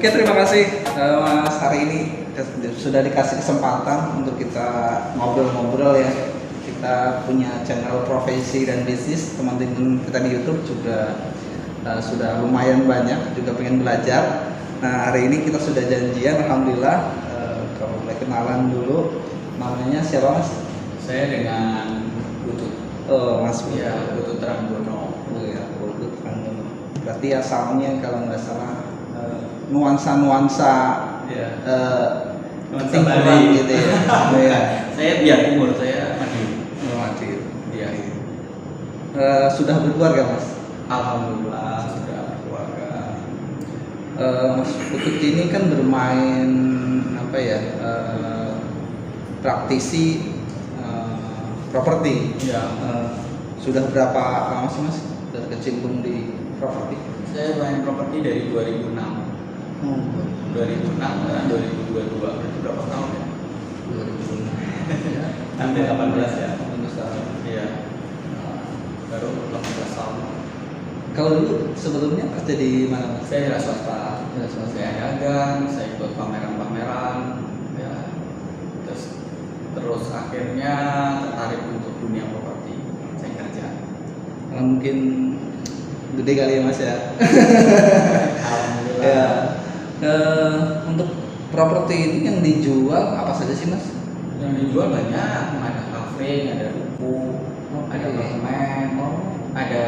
Oke, terima kasih Mas, hari ini sudah dikasih kesempatan untuk kita ngobrol-ngobrol ya. Kita punya channel profesi dan bisnis, teman-teman kita di YouTube juga sudah lumayan banyak, juga pengen belajar. Nah, hari ini kita sudah janjian, alhamdulillah. Kalau boleh kenalan dulu, namanya siapa Mas? Saya dengan Butut. Oh, Mas Butut. Ya, Butut Ranggono. Oh ya, Butut Ranggono. Berarti asalnya kalau nggak salah nuansa-nuansa Ya. nuansa Bali gitu ya. Ya. Saya biar umur saya Madiun. Madiun. Iya. Sudah berkeluarga Mas? Alhamdulillah sudah berkeluarga. Mas Putut ini kan bermain apa ya? Praktisi properti. Ya. Sudah berapa lama sih Mas sudah kecimpung di properti? Saya main properti dari 2006. 2006 dan 2022 berarti berapa tahun ya? 2006. Hampir 18 ya. 18 tahun. Iya. Baru 18 tahun. Kalau dulu sebelumnya kerja di mana Mas? Saya swasta. Ya, swasta. Saya dagang, saya ikut pameran-pameran, ya. Terus akhirnya tertarik untuk dunia properti. Saya kerja. Kalau mungkin gede kali ya Mas ya. Alhamdulillah. Ya. Untuk properti ini yang dijual apa saja sih Mas? Yang dijual banyak, ada kafe, ada ruko, ada apartemen, ada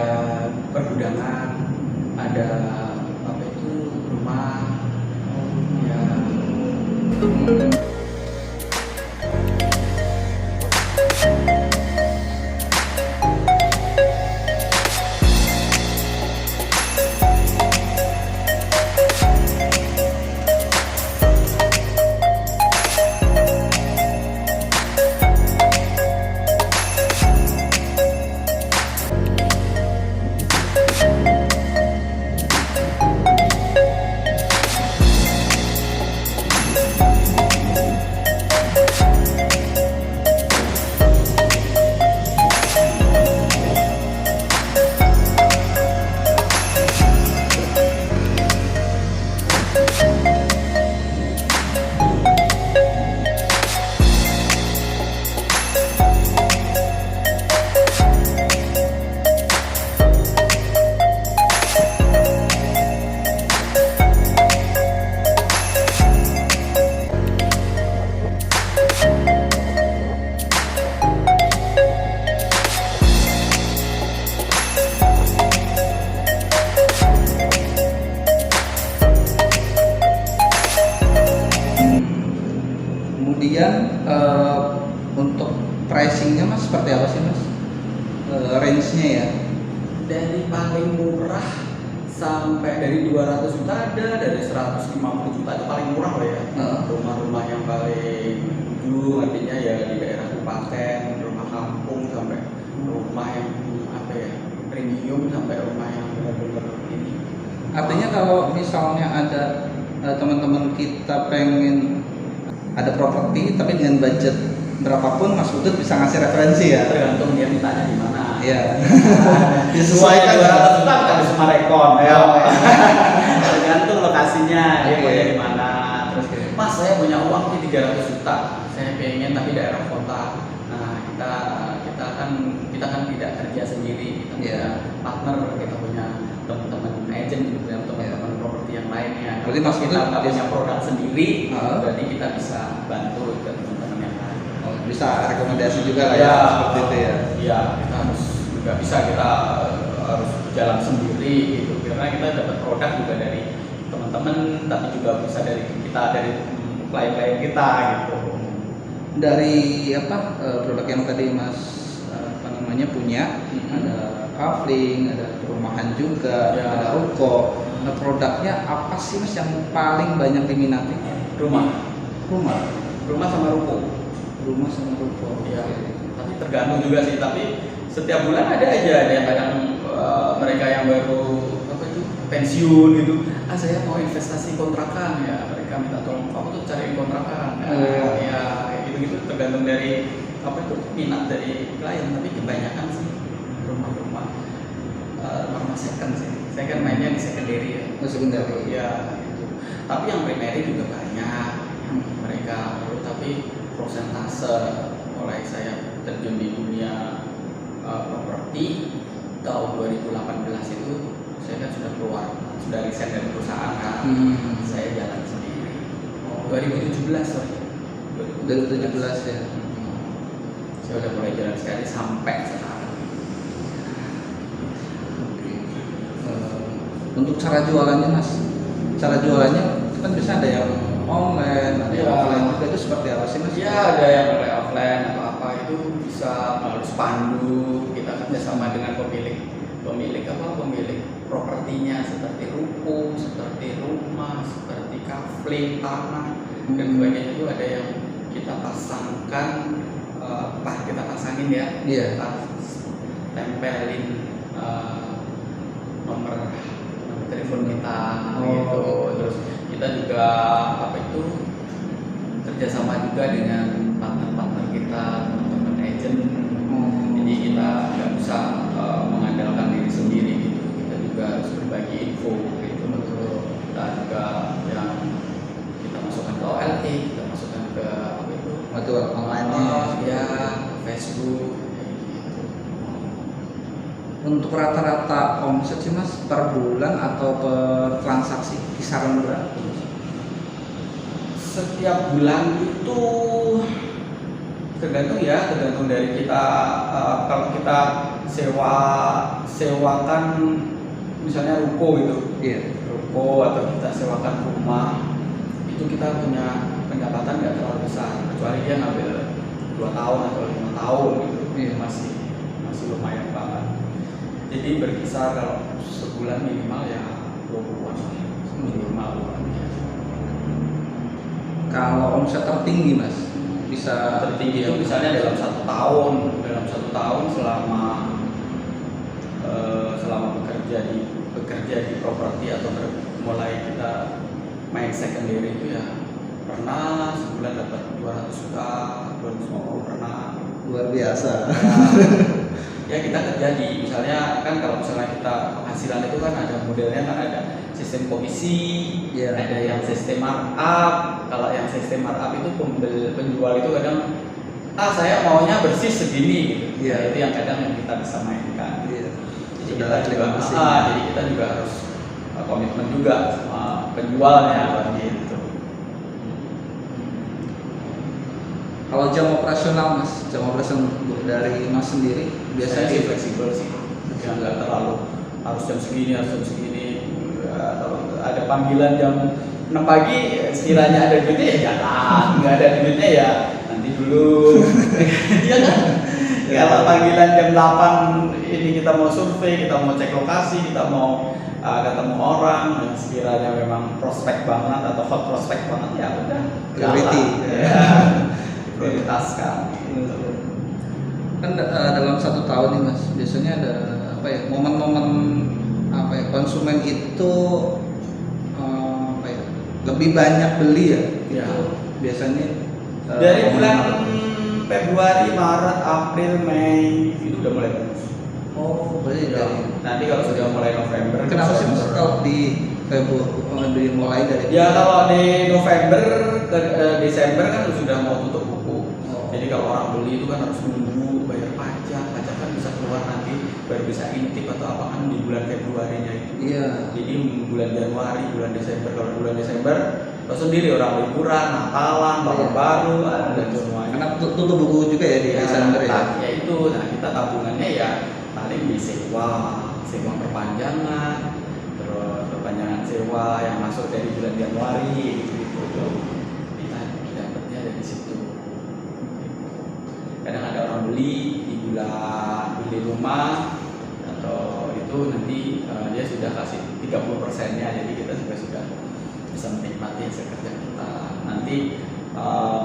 pergudangan, ada apa itu rumah, ya. Kemudian untuk pricingnya Mas seperti apa sih Mas? Range-nya ya? Dari paling murah sampai dari 200 juta ada, dari 150 juta itu paling murah loh ya. Rumah-rumah yang paling ujung artinya ya di daerah kabupaten, rumah kampung sampai rumah yang apa ya premium sampai rumah yang benar-benar ini. Artinya kalau misalnya ada teman-teman kita pengen ada properti tapi dengan budget berapapun Mas Putut bisa ngasih referensi ya? Tergantung dia mintanya di mana. Iya. Disesuaikan 200 juta kita bisa merekon ya. Tergantung lokasinya dia Oke. punya di mana. Terus Mas saya punya uang di 300 juta. Saya pengen tapi daerah kota. Nah, kita kan tidak kerja sendiri. Kita punya partner, kita punya teman-teman agent, punya teman-teman properti yang lainnya. Berarti Mas kita Putut nggak punya produk sendiri, Heeh. berarti kita bisa bantu ke teman-teman yang lain. Oh, bisa rekomendasi juga lah ya, seperti itu ya. Iya, kita harus nggak bisa kita harus jalan sendiri gitu. Karena kita dapat produk juga dari teman-teman, tapi juga bisa dari kita, dari klien-klien kita gitu. Dari apa produk yang tadi Mas apa namanya punya, ada kafling, ada perumahan juga, Ya. ada ruko. Nah, produknya apa sih Mas yang paling banyak diminati? Rumah sama ruko. Rumah sama ruko. Iya, tapi tergantung juga sih. Tapi setiap bulan ada aja yang kadang mereka yang baru apa itu pensiun gitu. Saya mau investasi kontrakan ya. Mereka minta tolong kamu tuh cari kontrakan. Ya gitu tergantung dari apa itu minat dari klien. Tapi kebanyakan sih rumah-rumah second sih. Saya kan mainnya di secondary ya. Secondary. Ya. Gitu. Tapi yang primary juga banyak yang mereka perlu, tapi prosentase mulai saya terjun di dunia properti tahun 2018 itu saya kan sudah keluar, sudah resign dari perusahaan kan, saya jalan sendiri. 2017 sorry. 2017 ya. Saya udah mulai jalan sekali sampai sekarang. Oke. Untuk cara jualannya mas, cara jualannya kan bisa ada yang online, ada yang Ya. offline juga, itu seperti apa sih mas? Ya ada yang mulai offline atau apa itu bisa melalui spanduk, kita kerjasama dengan pemilik propertinya seperti ruko, seperti rumah, seperti kafling, tanah dan sebagainya. Itu ada yang kita pasangkan, kita pasangin ya, Iya. kita tempelin nomor telepon kita gitu. Terus kita juga kerjasama juga dengan partner-partner kita, teman-teman agent. Jadi kita nggak bisa mengandalkan diri sendiri gitu. Kita juga harus berbagi info gitu. Kita juga yang kita masukkan ke OLT, kita masukkan ke Jual online ya Facebook kayak gitu. Untuk rata-rata omset sih mas per bulan atau per transaksi kisaran berapa? Setiap bulan itu tergantung dari kita. Kalau kita sewakan misalnya ruko gitu, ruko atau kita sewakan rumah, itu kita punya pendapatan nggak terlalu besar, kecuali dia ngambil 2 tahun atau 5 tahun gitu, masih lumayan banget. Jadi berkisar kalau sebulan minimal ya 20-an minimal. Kalau omset tertinggi mas, bisa tertinggi itu misalnya dalam satu tahun selama bekerja di properti atau mulai kita main secondary itu ya pernah sebulan dapat 200 juta, 250 pernah. Luar biasa. Ya kita kerja di, misalnya kan kalau misalnya kita penghasilan itu kan ada modelnya, kan ada sistem komisi, ada yang sistem markup. Kalau yang sistem markup itu penjual itu kadang saya maunya bersih segini gitu. Itu yang kadang yang kita bisa mainkan. Jadi kita juga harus komitmen juga sama penjualnya gitu. Kalau jam operasional mas, jam operasional dari mas sendiri biasanya sih fleksibel sih, ya nggak terlalu harus jam segini. Atau ada panggilan jam 6 pagi, sekiranya ada duitnya ya jalan, nggak ada duitnya ya nanti dulu. Iya kan? Kalau panggilan jam 8 ini kita mau survei, kita mau cek lokasi, kita mau ketemu orang, yang sekiranya memang prospek banget atau hot prospek banget ya udah priority. Prioritaskan gitu. Kan dalam 1 tahun nih mas, biasanya ada momen-momen konsumen itu lebih banyak beli ya. Itu biasanya dari bulan Februari, Maret, April, Mei itu udah mulai bagus. Berarti dari nanti kalau sudah mulai November. Kenapa sih mas kalau di Februari mulai dari? Ya kalau di November ke Desember kan sudah mau tutup buku. Jadi kalau orang beli itu kan harus nunggu bayar pajak kan bisa keluar nanti baru bisa intip atau apa kan di bulan Februarinya itu. Jadi bulan Januari, bulan Desember. Kalau bulan Desember tahu sendiri orang liburan, Natalan, tahun baru dan semuanya. Karena tutup buku juga ya di Desember ya. Ya itu, kita tabungannya ya paling di sewa perpanjangan, terus perpanjangan sewa yang masuk dari bulan Januari gitu. Kita dapatnya dari situ. Kadang ada orang beli di bulan beli rumah atau itu nanti dia sudah kasih 30%-nya, jadi kita juga sudah bisa menikmati hasil kerja kita. Nanti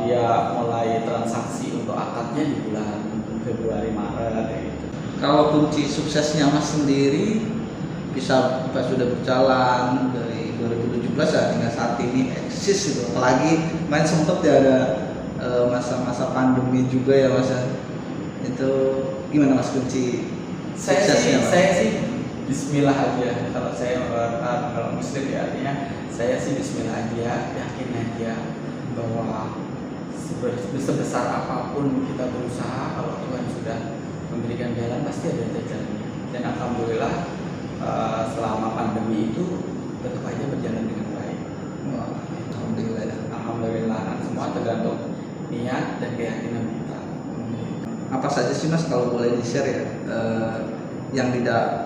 dia mulai transaksi untuk akadnya di bulan Februari Maret gitu. Kalau kunci suksesnya mas sendiri bisa sudah berjalan dari 2017 ya hingga saat ini eksis gitu. Apalagi main sempet ya ada masa-masa pandemi juga ya mas. Itu gimana mas kunci suksesnya? Saya sih Bismillah aja. Kalau saya kalau muslim ya artinya saya sih Bismillah aja, yakin aja bahwa sebesar apapun kita berusaha, kalau Tuhan sudah memberikan jalan pasti ada jalannya. Dan alhamdulillah selama pandemi itu tetap aja berjalan dengan baik. Wah, alhamdulillah. Alhamdulillah, kan semua tergantung niat dan keyakinan kita. Apa saja sih Mas kalau boleh di-share ya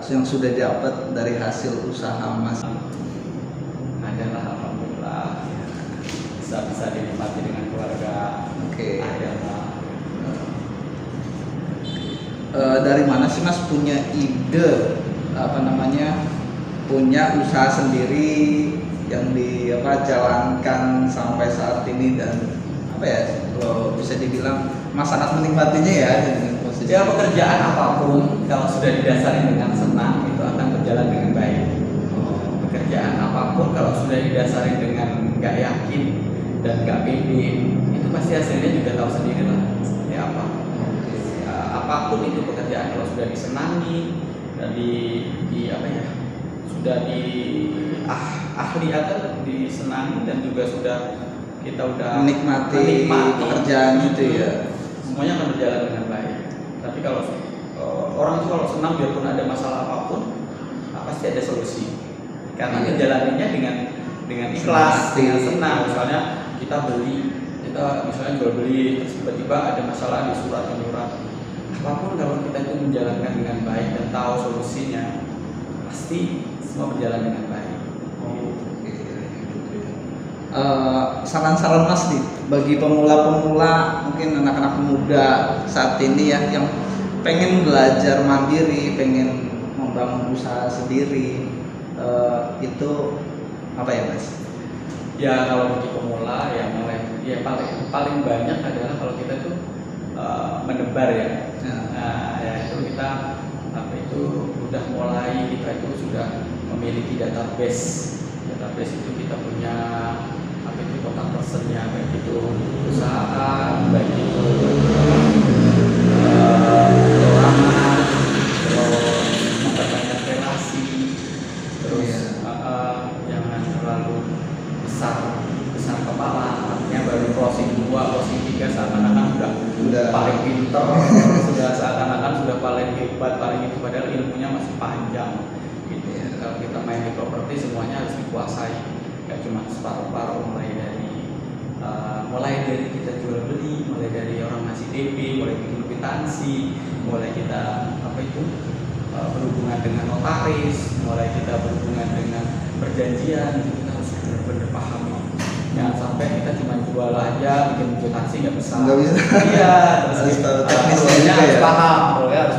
yang sudah didapat dari hasil usaha Mas? Adalah alhamdulillah bisa dinikmati dengan keluarga. Oke. Adalah Dari mana sih Mas punya ide punya usaha sendiri yang jalankan sampai saat ini, dan kalau bisa dibilang Mas sangat menikmatinya ya dengan posisi. ya, pekerjaan apapun kalau sudah didasari dengan senang itu akan berjalan dengan baik. Pekerjaan apapun kalau sudah didasari dengan nggak yakin dan nggak pede, itu pasti hasilnya juga tahu sendiri lah seperti apa. Ya, apapun itu pekerjaan kalau sudah disenangi dan sudah ahli atau disenangi dan juga sudah kita udah menikmati pekerjaan itu ya, semuanya akan berjalan dengan baik. Tapi kalau orang itu kalau senang biarpun ada masalah apapun, pasti ada solusi. Karena menjalaninya dengan ikhlas, dengan senang. Misalnya kita misalnya jual beli, terus tiba-tiba ada masalah di surat menyurat. Apapun kalau kita itu menjalankan dengan baik dan tahu solusinya, pasti semua berjalan dengan baik. Saran-saran Mas nih bagi pemula-pemula, mungkin anak-anak muda saat ini ya, yang pengen belajar mandiri, pengen membangun usaha sendiri, itu apa ya Mas? Ya kalau bagi pemula ya paling banyak adalah kalau kita tuh menebar ya. Nah, ya itu kita udah mulai, kita itu sudah memiliki database itu kita punya kontak personnya, baik itu perusahaan, baik itu keuangan, terus memperbanyak relasi, terus jangan terlalu besar kepala, artinya baru closing 2, closing 3 seakan-akan sudah paling pinter, sudah seakan-akan sudah paling hebat, paling itu, padahal ilmunya masih panjang gitu. Kalau kita main di properti semuanya harus dikuasai, nggak cuma separuh-paruh, mulai dari kita jual beli, mulai dari orang ngasih DP, mulai bikin kwitansi, mulai kita berhubungan dengan notaris, mulai kita berhubungan dengan perjanjian, itu kita harus benar-benar pahami. Jangan sampai kita cuma jual aja, bikin kwitansi nggak bisa. Iya, terus teknisnya harus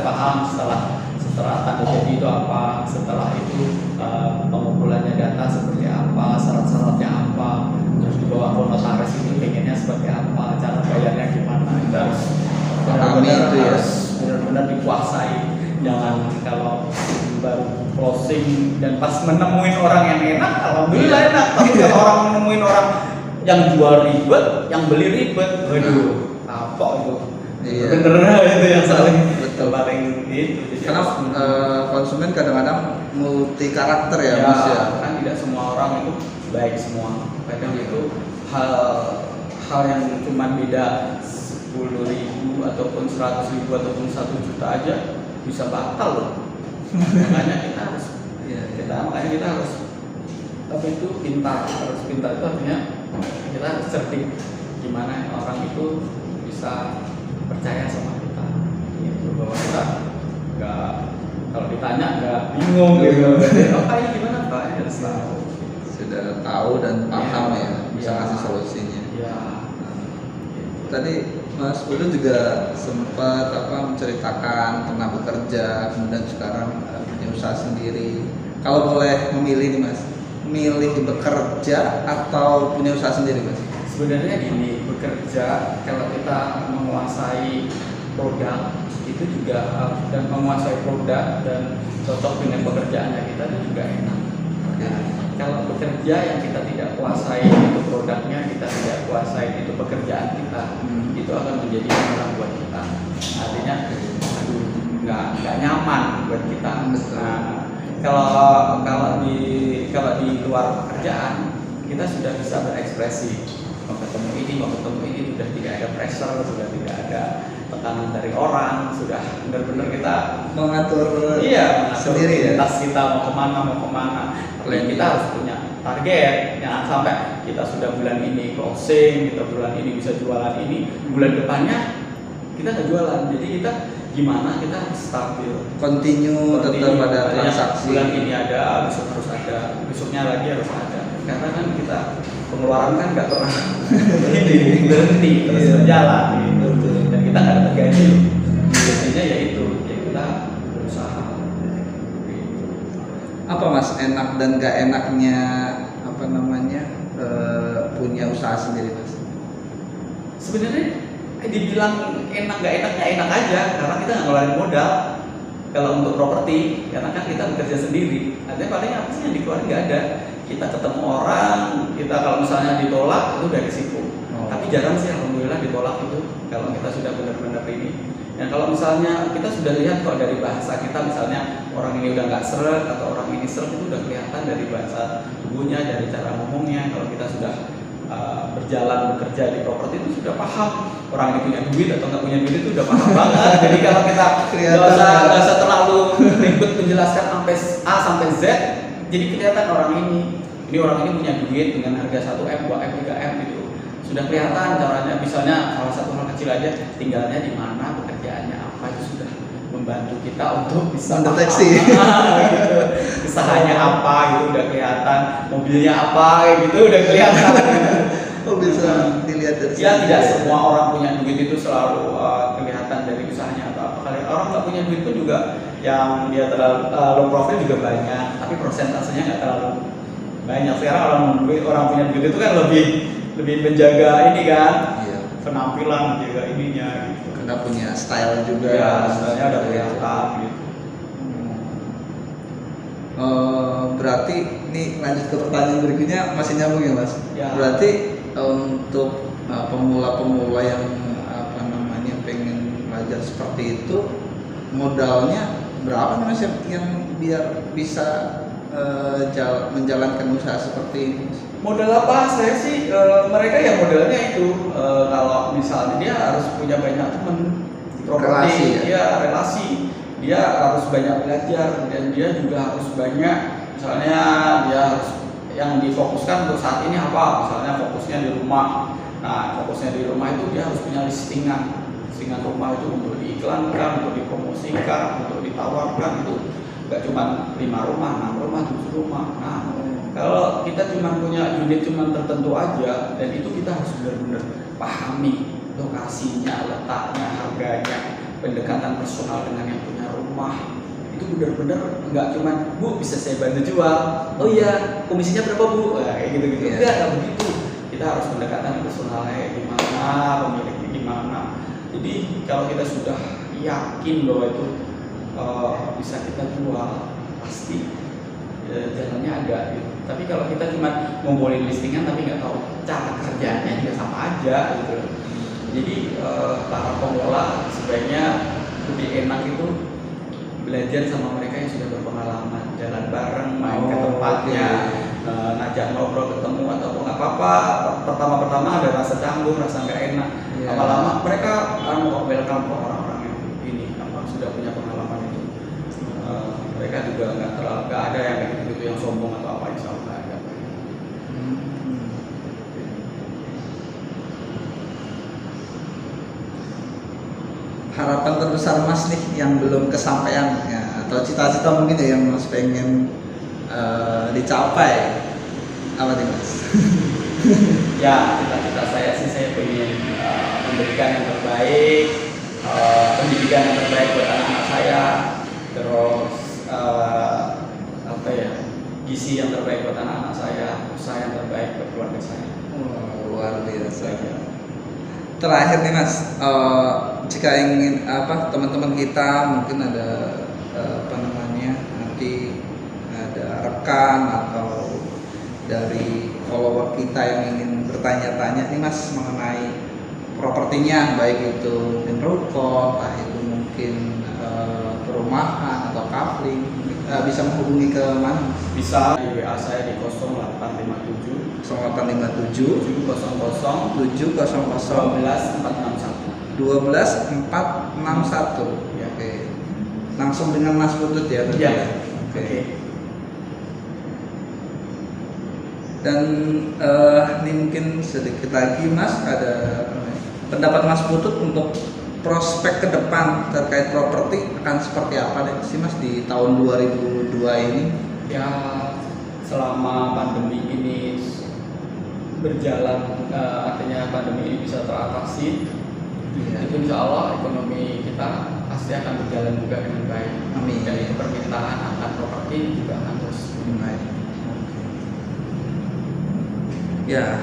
paham setelah tanda jadi itu apa, setelah itu pengumpulannya data seperti apa, syarat-syaratnya apa, terus dibawa ke notaris itu pengennya seperti apa, cara bayarnya gimana, itu harus benar-benar dikuasai. Jangan kalau baru closing dan pas menemuin orang yang enak, alhamdulillah enak, tapi kalau orang menemuin orang yang jual ribet, yang beli ribet, waduh, apa itu? Bener itu yang paling itu. Karena konsumen kadang-kadang multi karakter ya Mas ya. Kan tidak semua orang itu baik semua. Kadang itu hal yang cuma beda 10.000 ataupun 100.000 ataupun 1 juta aja bisa batal loh. Makanya kita harus pintar. Harus pintar itu artinya kita harus cerdik gimana orang itu bisa percaya sama kita, gitu, bahwa kita nggak, kalau ditanya nggak bingung gitu. Ini gimana Pak? Harus tahu. Sudah tahu dan paham ya, bisa ngasih solusinya. Tadi Mas Pudu juga sempat menceritakan pernah bekerja, kemudian sekarang punya usaha sendiri. Kalau boleh memilih nih Mas, milih bekerja atau punya usaha sendiri Mas? Sebenarnya gini, bekerja kalau kita menguasai produk itu juga dan menguasai produk dan cocok dengan pekerjaannya kita itu juga enak. Kalau bekerja yang kita tidak kuasai itu produknya, kita tidak kuasai itu pekerjaan kita, itu akan menjadi orang buat kita. Artinya nggak nyaman buat kita. Nah, kalau di luar pekerjaan kita sudah bisa berekspresi, mau ketemu ini sudah tidak ada pressure, sudah tidak ada tekanan dari orang, sudah benar-benar kita mengatur sendiri ya. Tas kita mau kemana. Tapi kita harus punya target, jangan sampai kita sudah bulan ini closing, kita bulan ini bisa jualan ini, bulan depannya kita nggak jualan. Jadi kita gimana, kita harus stabil, continue tetap pada transaksi. Bulan ini ada, besok harus ada, besoknya lagi harus ada. Karena kan kita pengeluaran kan nggak pernah berhenti terus berjalan gitu. Dan kita nggak dapat gaji. Gajinya yaitu ya kita berusaha. Apa Mas enak dan gak enaknya punya usaha sendiri Mas? Sebenarnya dibilang enak gak enaknya enak aja, karena kita nggak ngeluarin modal. Kalau untuk properti, karena kan kita bekerja sendiri, artinya paling apa sih yang dikeluarin nggak ada. Kita ketemu orang, kita kalau misalnya ditolak itu udah risiko. Tapi jarang sih alhamdulillah ditolak itu kalau kita sudah benar-benar ini. Dan kalau misalnya kita sudah lihat kok dari bahasa kita, misalnya orang ini udah nggak seret atau orang ini seret, itu udah kelihatan dari bahasa tubuhnya, dari cara ngomongnya. Kalau kita sudah berjalan bekerja di properti itu sudah paham orang ini punya duit atau nggak punya duit, itu udah paham banget. Jadi kalau kita nggak usah terlalu ribet menjelaskan sampai A sampai Z, jadi kelihatan orang ini orang ini punya duit dengan harga 1M, 2M, 3M gitu. Sudah kelihatan caranya, misalnya salah satu hal kecil aja, tinggalnya di mana, pekerjaannya apa, itu sudah membantu kita untuk bisa mendeteksi gitu. Usahanya apa gitu udah kelihatan, mobilnya apa gitu udah kelihatan. Oh bisa dilihat dari ya tidak semua orang punya duit itu selalu kelihatan dari usahanya atau apa. Kali orang nggak punya duit pun juga yang dia terlalu low profile juga banyak, tapi persentasenya nggak terlalu banyak. Sekarang orang punya duit itu kan lebih menjaga ini kan, penampilan, menjaga ininya gitu. Karena punya style juga. Ya, stylenya udah kelihatan gitu. Berarti ini lanjut ke pertanyaan berikutnya, masih nyambung ya Mas? Ya. Berarti untuk pemula-pemula yang pengen belajar seperti itu, modalnya berapa nih Mas yang biar bisa menjalankan usaha seperti ini? Modal apa? Saya sih mereka ya modalnya itu kalau misalnya dia harus punya banyak teman properti, relasi, dia harus banyak belajar, dan dia juga harus banyak, misalnya dia harus yang difokuskan untuk saat ini apa, misalnya fokusnya di rumah. Nah, fokusnya di rumah itu dia harus punya listingan rumah itu untuk diiklankan, untuk dipromosikan, untuk ditawarkan. Itu nggak cuma 5 rumah, 6 rumah, 7 rumah. Nah, kalau kita cuma punya unit cuma tertentu aja, dan itu kita harus benar-benar pahami lokasinya, letaknya, harganya, pendekatan personal dengan yang punya rumah. Itu benar-benar nggak cuma, Bu bisa saya bantu jual, oh iya komisinya berapa Bu, kayak gitu-gitu. Enggak begitu. Kita harus pendekatan personalnya gimana, pemiliknya gimana. Jadi kalau kita sudah yakin bahwa itu bisa kita jual, pasti jalannya ada gitu. Tapi kalau kita cuma ngumpulin listingan tapi nggak tahu cara kerjanya, juga sama aja gitu. Jadi para pemula sebaiknya lebih enak itu belajar sama mereka yang sudah berpengalaman, jalan bareng, main ke tempatnya, ngajak ngobrol, ketemu atau nggak apa-apa. Pertama-pertama ada rasa canggung, rasa nggak enak. Lama-lama mereka welcome kok orang-orang yang ini sudah punya pengalaman itu. Mereka juga nggak ada yang kayak gitu yang sombong atau apa, insya Allah nggak ada. Harapan terbesar Mas nih yang belum kesampaian ya, atau cita-cita mungkin ya yang Mas pengen dicapai, apa nih Mas? Ya, cita-cita saya sih saya pengen memberikan yang terbaik, pendidikan yang terbaik buat anak-anak saya, terus gizi yang terbaik buat anak-anak saya, usaha yang terbaik buat keluarga saya. Luar biasa. Terakhir nih Mas, jika ingin teman-teman kita mungkin ada nanti ada rekan atau dari follower kita yang ingin bertanya-tanya nih Mas mengenai propertinya, baik itu mungkin ruko, entah itu mungkin perumahan atau kafling, bisa menghubungi ke mana? Bisa di WA saya di 0857 0857 700 700 12461. 12461. Ya. Oke. Langsung dengan Mas Putut ya? berarti Iya. ya? Oke. Oke. Dan ini mungkin sedikit lagi Mas, ada pendapat Mas Putut untuk prospek ke depan terkait properti akan seperti apa deh sih Mas di tahun 2002 ini? Ya, selama pandemi ini berjalan, artinya pandemi ini bisa teratasi, Iya. itu insya Allah ekonomi kita pasti akan berjalan juga dengan baik. Amin. Dan itu permintaan akan properti juga akan terus Baik. Ya,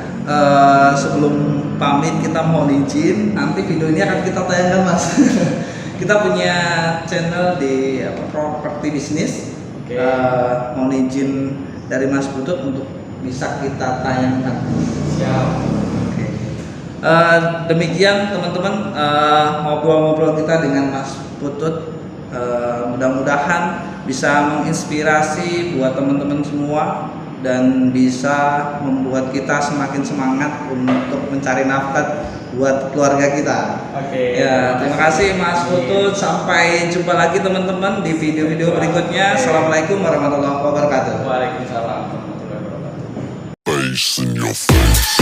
sebelum pamit kita mohon izin, nanti video ini akan kita tayangkan Mas. Kita punya channel di properti bisnis. Oke. Mohon izin dari Mas Putut untuk bisa kita tayangkan. Siap. Oke. Demikian teman-teman ngobrol-ngobrol kita dengan Mas Putut. Mudah-mudahan bisa menginspirasi buat teman-teman semua dan bisa membuat kita semakin semangat untuk mencari nafkah buat keluarga kita. Oke. Ya, terima kasih Mas Putut. Sampai jumpa lagi teman-teman di video-video berikutnya. Assalamualaikum warahmatullahi wabarakatuh. Waalaikumsalam warahmatullahi wabarakatuh. Face in your face.